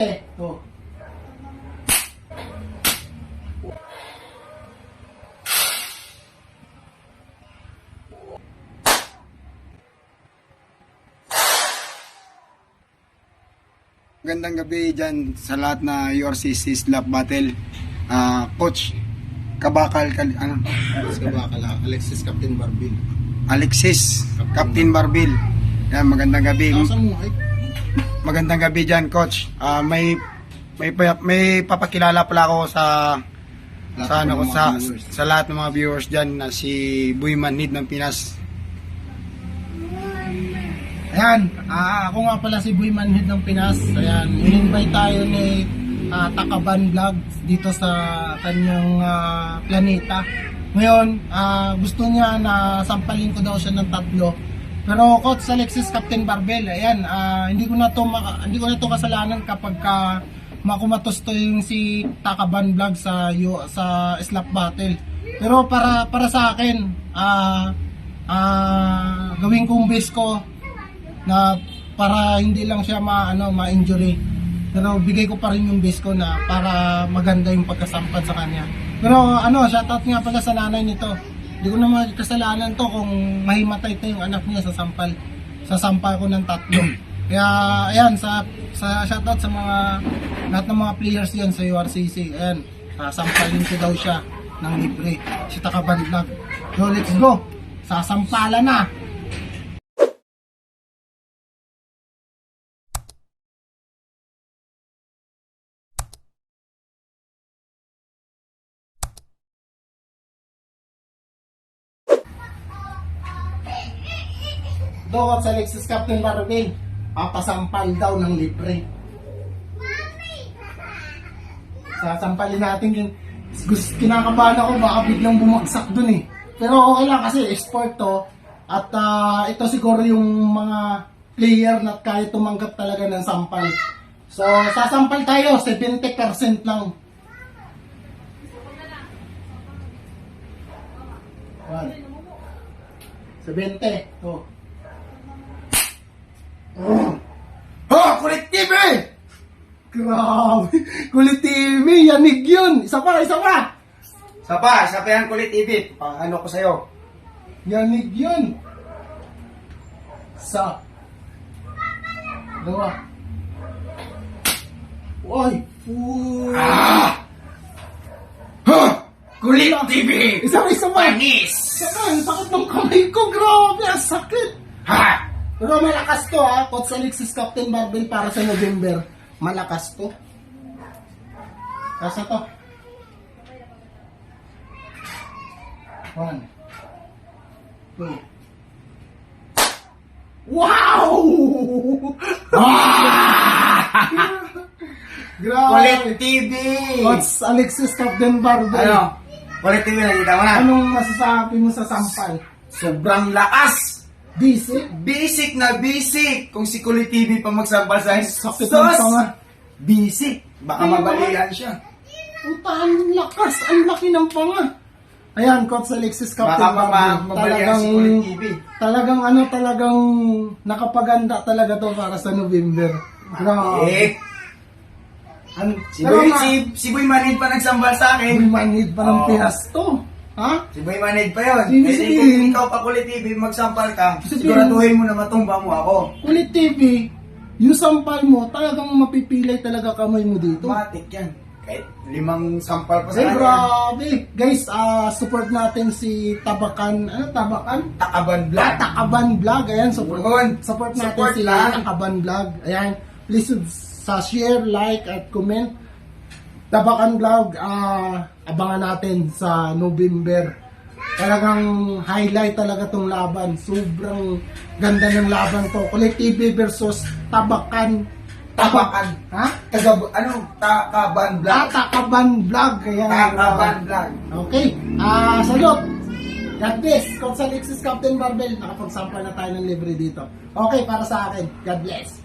Oh. Magandang gabi dyan sa lahat na URCC Slap Battle. Coach Kabakal, Alexis Captain Barbil. Alexis Captain Barbil. Yan, magandang gabi. Magandang gabi dyan, Coach. May papakilala pala ako sa lahat ng mga viewers dyan na si Boy Manhid ng Pinas. Ayan, ako nga pala si Boy Manhid ng Pinas. Ayan, in-invite tayo ni Takaban Vlog dito sa kanyang planeta. Ngayon, gusto niya na sampalin ko daw siya ng 3. Pero Coach Alexis Captain Barbel, ayan, hindi ko na to kasalanan kapag makumatos to yung si Takaban Vlog sa slap battle. Pero para sa akin, gawin kong best ko na para hindi lang siya ma-injury. Pero bigay ko pa rin yung best ko na para maganda yung pagkasampad sa kanya. Pero shoutout nga pala sa nanay nito. Hindi ko naman kasalanan to kung mahimatay to yung anak niya sa sampal. Sa sampal ko ng 3. Kaya ayan, sa shoutout sa lahat ng mga players diyan sa URCC. Ayan, sasampalin ko daw siya ng libre. Si Takaban Vlog. So let's go. Sasampala na. Doon sa Alexis Captain Barbel, papasampal daw ng libre. Sasampalin natin yung kinakabahan ako, baka biglang bumagsak dun eh. Pero okay lang kasi sport to. At ito siguro yung mga player na kaya tumanggap talaga ng sampal. So sasampal tayo, 70% lang. 70. Oh. Kulit TV! Grabe! Kulit TV! Yanig yun! Isa pa! Isa pa yan, Kulit TV. Ano ko sa'yo? Yanig yun! Isa. 2. Uy! Kulit TV! Isa pa! Panis! Ang sakit ng kamay ko! Grabe! Ang sakit! Ha! Pero malakas to ha! Coach Alexis Captain Barbel para sa November. Malakas to. Kasa to. 1. 2. Wow! Grabe! Kulit TV! Coach Alexis Captain Barbel. Ano? Kulit TV, nakita mo na? Anong masasabi mo sa sampal? Sobrang lakas! Basic? Basic! Kung si Kulit TV pa magsampal sa akin, Sakit ng panga. Basic! Baka mabalian siya. Puta, ang lakas! Ang laki ng panga! Ayan, Coach Alexis Captain Baka mabalian si Kulit TV. Talagang nakapaganda talaga to para sa November. Grabe. Si Boy Manhid pa nagsambal sa akin. Boy Manhid pa ng Pinas to. Ha? Si Boy Manhid pa yun. Ibig Kung ikaw pa Kulit TV, magsampal ka, siguraduhin mo na matumba mo ako. Kulit TV, yung sampal mo, talagang mapipilay talaga kamay mo dito. Matik yan. Kahit 5 sampal pa sa Ay, kanya. grabe. Guys, support natin si Tabakan. Ano, Tabakan? Takaban Vlog. Takaban Vlog. Ayan, support natin Support si lang. Takaban Vlog. Ayan, please share, like, at comment. Tabakan Vlog, abangan natin sa November. Talagang highlight talaga tong laban. Sobrang ganda ng laban to. Kulit TV versus Tabakan. Ha? Takaban Vlog. Takaban Vlog. Ayan. Takaban Vlog. Okay. Salute. God bless. Coach Alexis Captain Barbel. Nakapagsampal na tayo ng libre dito. Okay, para sa akin. God bless.